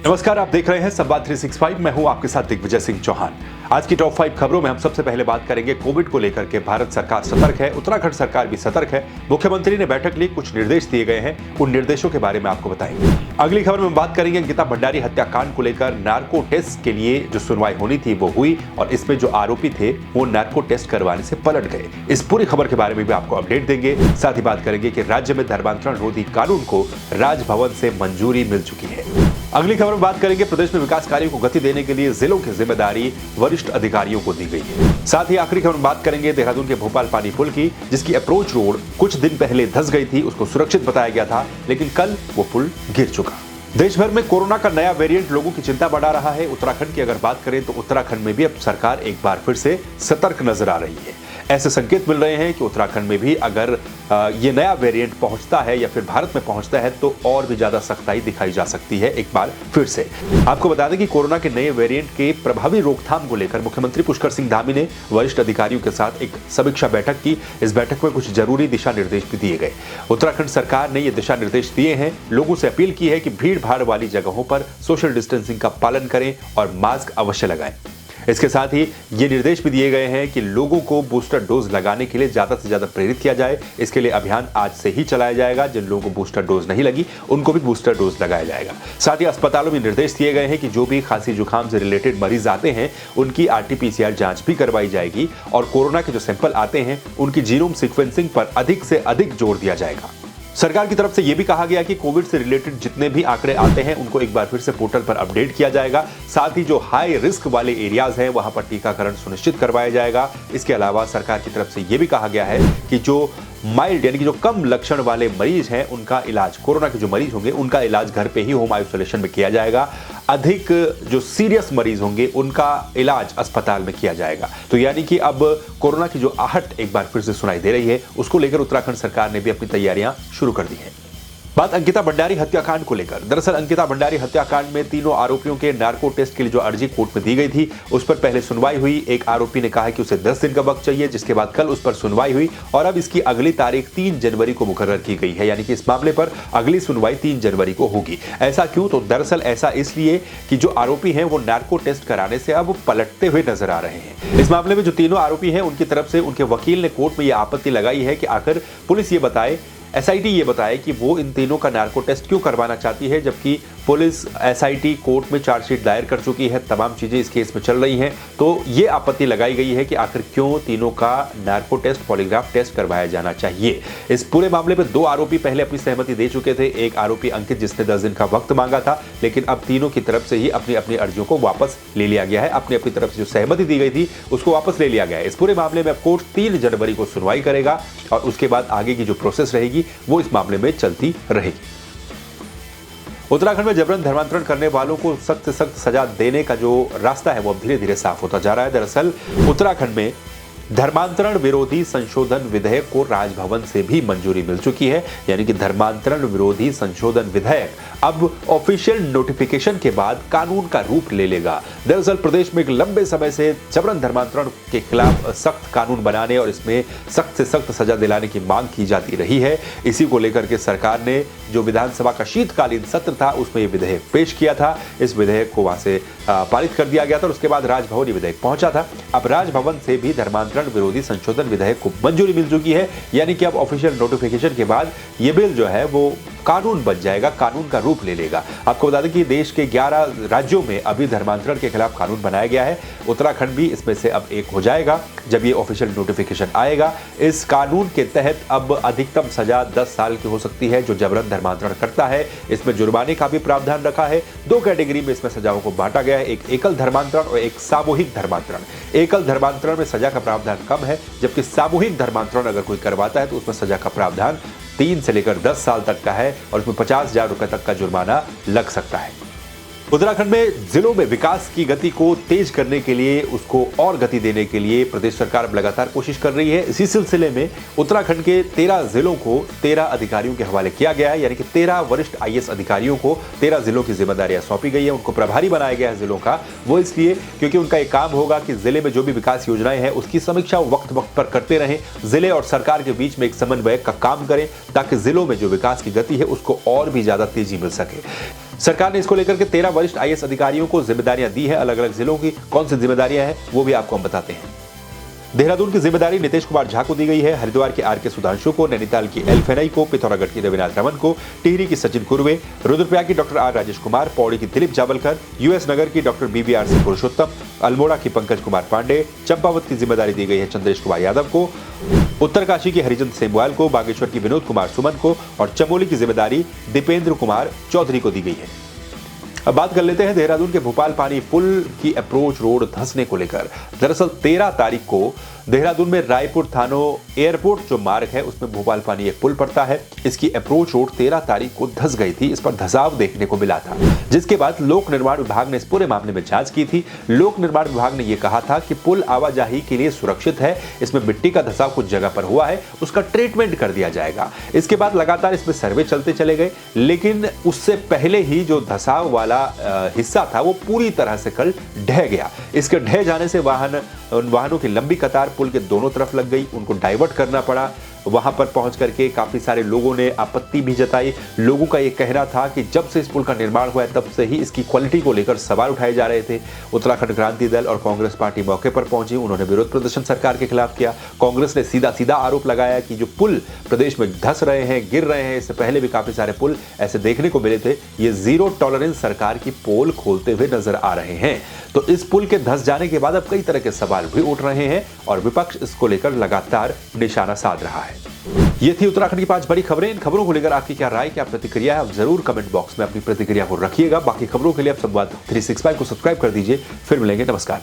नमस्कार, आप देख रहे हैं संवाद 365। मैं हूं आपके साथ दिग्विजय सिंह चौहान। आज की टॉप 5 खबरों में हम सबसे पहले बात करेंगे कोविड को लेकर के भारत सरकार सतर्क है, उत्तराखंड सरकार भी सतर्क है। मुख्यमंत्री ने बैठक ली, कुछ निर्देश दिए गए हैं, उन निर्देशों के बारे में आपको बताएंगे। अगली खबर में बात करेंगे अंकिता भंडारी हत्याकांड को लेकर नार्को टेस्ट के लिए जो सुनवाई होनी थी वो हुई और इसमें जो आरोपी थे वो नार्को टेस्ट करवाने से पलट गए। इस पूरी खबर के बारे में भी आपको अपडेट देंगे। साथ ही बात करेंगे कि राज्य में धर्मांतरण रोधी कानून को राजभवन से मंजूरी मिल चुकी है। अगली खबर में बात करेंगे प्रदेश में विकास कार्यों को गति देने के लिए जिलों की जिम्मेदारी वरिष्ठ अधिकारियों को दी गई है। साथ ही आखिरी खबर में बात करेंगे देहरादून के भोपाल पानी पुल की, जिसकी अप्रोच रोड कुछ दिन पहले धंस गई थी, उसको सुरक्षित बताया गया था, लेकिन कल वो पुल गिर चुका। देश भर में कोरोना का नया वेरिएंट लोगों की चिंता बढ़ा रहा है। उत्तराखंड की अगर बात करें तो उत्तराखंड में भी अब सरकार एक बार फिर से सतर्क नजर आ रही है। ऐसे संकेत मिल रहे हैं कि उत्तराखंड में भी अगर ये नया वेरिएंट पहुंचता है या फिर भारत में पहुंचता है तो और भी ज्यादा सख्ताई दिखाई जा सकती है एक बार फिर से। आपको बता दें कि कोरोना के नए वेरिएंट के प्रभावी रोकथाम को लेकर मुख्यमंत्री पुष्कर सिंह धामी ने वरिष्ठ अधिकारियों के साथ एक समीक्षा बैठक की। इस बैठक में कुछ जरूरी दिशा निर्देश भी दिए गए। उत्तराखंड सरकार ने ये दिशा निर्देश दिए हैं, लोगों से अपील की है कि भीड़ भाड़ वाली जगहों पर सोशल डिस्टेंसिंग का पालन करें और मास्क अवश्य लगाएं। इसके साथ ही ये निर्देश भी दिए गए हैं कि लोगों को बूस्टर डोज लगाने के लिए ज्यादा से ज्यादा प्रेरित किया जाए। इसके लिए अभियान आज से ही चलाया जाएगा। जिन लोगों को बूस्टर डोज नहीं लगी उनको भी बूस्टर डोज लगाया जाएगा। साथ ही अस्पतालों में निर्देश दिए गए हैं कि जो भी खांसी जुकाम से रिलेटेड मरीज आते हैं उनकी RT-PCR जांच भी करवाई जाएगी और कोरोना के जो सैंपल आते हैं उनकी जीनोम सीक्वेंसिंग पर अधिक से अधिक जोर दिया जाएगा। सरकार की तरफ से यह भी कहा गया कि कोविड से रिलेटेड जितने भी आंकड़े आते हैं उनको एक बार फिर से पोर्टल पर अपडेट किया जाएगा। साथ ही जो हाई रिस्क वाले एरियाज हैं वहां पर टीकाकरण सुनिश्चित करवाया जाएगा। इसके अलावा सरकार की तरफ से यह भी कहा गया है कि जो माइल्ड यानी कि जो कम लक्षण वाले मरीज हैं उनका इलाज, कोरोना के जो मरीज होंगे उनका इलाज घर पे ही होम आइसोलेशन में किया जाएगा। अधिक जो सीरियस मरीज होंगे उनका इलाज अस्पताल में किया जाएगा। तो यानी कि अब कोरोना की जो आहट एक बार फिर से सुनाई दे रही है उसको लेकर उत्तराखंड सरकार ने भी अपनी तैयारियां शुरू कर दी हैं। बात अंकिता भंडारी हत्याकांड को लेकर। दरअसल अंकिता भंडारी हत्याकांड में तीनों आरोपियों के नार्को टेस्ट के लिए जो अर्जी कोर्ट में दी गई थी उस पर पहले सुनवाई हुई। एक आरोपी ने कहा कि उसे 10 दिन का वक्त चाहिए, जिसके बाद कल उस पर सुनवाई हुई और अब इसकी अगली तारीख 3 जनवरी को मुकर्रर की गई है। यानी कि इस मामले पर अगली सुनवाई 3 जनवरी को होगी। ऐसा क्यों? तो दरअसल ऐसा इसलिए कि जो आरोपी हैं वो नार्को टेस्ट कराने से अब पलटते हुए नजर आ रहे हैं। इस मामले में जो तीनों आरोपी हैं उनकी तरफ से उनके वकील ने कोर्ट में यह आपत्ति लगाई है कि आखिर पुलिस ये बताए, SIT ये बताए कि वो इन तीनों का नार्को टेस्ट क्यों करवाना चाहती है, जबकि पुलिस SIT कोर्ट में चार्जशीट दायर कर चुकी है, तमाम चीजें इस केस में चल रही हैं। तो ये आपत्ति लगाई गई है कि आखिर क्यों तीनों का नार्को टेस्ट, पॉलीग्राफ टेस्ट करवाया जाना चाहिए। इस पूरे मामले में 2 आरोपी पहले अपनी सहमति दे चुके थे। एक आरोपी अंकित जिसने 10 दिन का वक्त मांगा था, लेकिन अब तीनों की तरफ से ही अपनी अपनी अर्जियों को वापस ले लिया गया है। अपनी अपनी तरफ से जो सहमति दी गई थी उसको वापस ले लिया गया है। इस पूरे मामले में अब कोर्ट 3 जनवरी को सुनवाई करेगा और उसके बाद आगे की जो प्रोसेस रहेगी वो इस मामले में चलती रहेगी। उत्तराखंड में जबरन धर्मांतरण करने वालों को सख्त से सख्त सजा देने का जो रास्ता है वो अब धीरे धीरे साफ होता जा रहा है। दरअसल उत्तराखंड में धर्मांतरण विरोधी संशोधन विधेयक को राजभवन से भी मंजूरी मिल चुकी है। यानी कि धर्मांतरण विरोधी संशोधन विधेयक अब ऑफिशियल नोटिफिकेशन के बाद कानून का रूप ले लेगा। दरअसल प्रदेश में एक लंबे समय से जबरन धर्मांतरण के खिलाफ सख्त कानून बनाने और इसमें सख्त से सख्त सजा दिलाने की मांग की जाती रही है। इसी को लेकर के सरकार ने जो विधानसभा का शीतकालीन सत्र था उसमें यह विधेयक पेश किया था। इस विधेयक को वहां से पारित कर दिया गया था और उसके बाद राजभवन ये विधेयक पहुंचा था। अब राजभवन से भी धर्मांतरण विरोधी संशोधन विधेयक को मंजूरी मिल चुकी है। यानी कि अब ऑफिशियल नोटिफिकेशन के बाद ये बिल जो है वो कानून बन जाएगा, कानून का रूप ले लेगा। आपको बता दें कि देश के 11 राज्यों में अभी धर्मांतरण के खिलाफ कानून बनाया गया है। उत्तराखंड भी इसमें से अब एक हो जाएगा जब ये ऑफिशियल नोटिफिकेशन आएगा। इस कानून के तहत अब अधिकतम सजा 10 साल की हो सकती है जो जबरन धर्मांतरण करता है। इसमें जुर्माने का भी प्रावधान रखा है। 2 कैटेगरी में इसमें सजाओं को बांटा गया है, एक एकल धर्मांतरण और एक सामूहिक धर्मांतरण। एकल धर्मांतरण में सजा का प्रावधान कम है, जबकि सामूहिक धर्मांतरण अगर कोई करवाता है तो उसमें सजा का प्रावधान 3 से लेकर 10 साल तक का है और उसमें 50,000 रुपए तक का जुर्माना लग सकता है। उत्तराखंड में जिलों में विकास की गति को तेज करने के लिए, उसको और गति देने के लिए प्रदेश सरकार लगातार कोशिश कर रही है। इसी सिलसिले में उत्तराखंड के 13 जिलों को 13 अधिकारियों के हवाले किया गया है। यानी कि 13 वरिष्ठ IAS अधिकारियों को 13 जिलों की जिम्मेदारियां सौंपी गई है। उनको प्रभारी बनाया गया है जिलों का। वो इसलिए क्योंकि उनका एक काम होगा कि जिले में जो भी विकास योजनाएं हैं उसकी समीक्षा वक्त वक्त पर करते रहें, जिले और सरकार के बीच में एक समन्वय का काम करें ताकि जिलों में जो विकास की गति है उसको और भी ज्यादा तेजी मिल सके। सरकार ने इसको लेकर के 13 वरिष्ठ आईएएस अधिकारियों को जिम्मेदारियां दी है। अलग अलग जिलों की कौन सी जिम्मेदारियां हैं वो भी आपको हम बताते हैं। देहरादून की जिम्मेदारी नीतीश कुमार झा को दी गई है। हरिद्वार के आर.के. सुधांशु को, नैनीताल की एल फेनई को, पिथौरागढ़ की रविनाथ रमन को, टिहरी की सचिन कुर्वे, रुद्रप्रयाग की डॉक्टर आर. राजेश कुमार, पौड़ी की दिलीप जावलकर, यूएस नगर की डॉक्टर बीबीआर सिंह पुरुषोत्तम, अल्मोड़ा की पंकज कुमार पांडे, चंपावत की जिम्मेदारी दी गई है चंद्रेश कुमार यादव को, उत्तरकाशी की हरिचंद सेमवाल को, बागेश्वर की विनोद कुमार सुमन को और चमोली की जिम्मेदारी दीपेंद्र कुमार चौधरी को दी गई है। अब बात कर लेते हैं देहरादून के भोपाल पानी पुल की अप्रोच रोड धंसने को लेकर। दरअसल 13 तारीख को देहरादून में रायपुर थानो एयरपोर्ट जो मार्ग है उसमें भोपाल पानी एक पुल पड़ता है। इसकी अप्रोच रोड 13 तारीख को धंस गई थी। इस पर धसाव देखने को मिला था, जिसके बाद लोक निर्माण विभाग ने इस पूरे मामले में जांच की थी। लोक निर्माण विभाग ने यह कहा था कि पुल आवाजाही के लिए सुरक्षित है, इसमें मिट्टी का धसाव कुछ जगह पर हुआ है, उसका ट्रीटमेंट कर दिया जाएगा। इसके बाद लगातार इसमें सर्वे चलते चले गए, लेकिन उससे पहले ही जो धसाव वाला हिस्सा था वो पूरी तरह से कल ढह गया। इसके ढह जाने से वाहनों की लंबी कतार पुल के दोनों तरफ लग गई, उनको डाइवर्ट करना पड़ा। वहां पर पहुंच करके काफी सारे लोगों ने आपत्ति भी जताई। लोगों का यह कहना था कि जब से इस पुल का निर्माण हुआ है तब से ही इसकी क्वालिटी को लेकर सवाल उठाए जा रहे थे। उत्तराखंड क्रांति दल और कांग्रेस पार्टी मौके पर पहुंची, उन्होंने विरोध प्रदर्शन सरकार के खिलाफ किया। कांग्रेस ने सीधा सीधा आरोप लगाया कि जो पुल प्रदेश में धंस रहे हैं, गिर रहे हैं, इससे पहले भी काफी सारे पुल ऐसे देखने को मिले थे, ये जीरो टॉलरेंस सरकार की पोल खोलते हुए नजर आ रहे हैं। तो इस पुल के धंस जाने के बाद अब कई तरह के सवाल भी उठ रहे हैं और विपक्ष इसको लेकर लगातार निशाना साध रहा है। ये थी उत्तराखंड की 5 बड़ी खबरें। इन खबरों को लेकर आपकी क्या राय, क्या प्रतिक्रिया है, आप जरूर कमेंट बॉक्स में अपनी प्रतिक्रिया को रखिएगा। बाकी खबरों के लिए आप संवाद 365 को सब्सक्राइब कर दीजिए। फिर मिलेंगे, नमस्कार।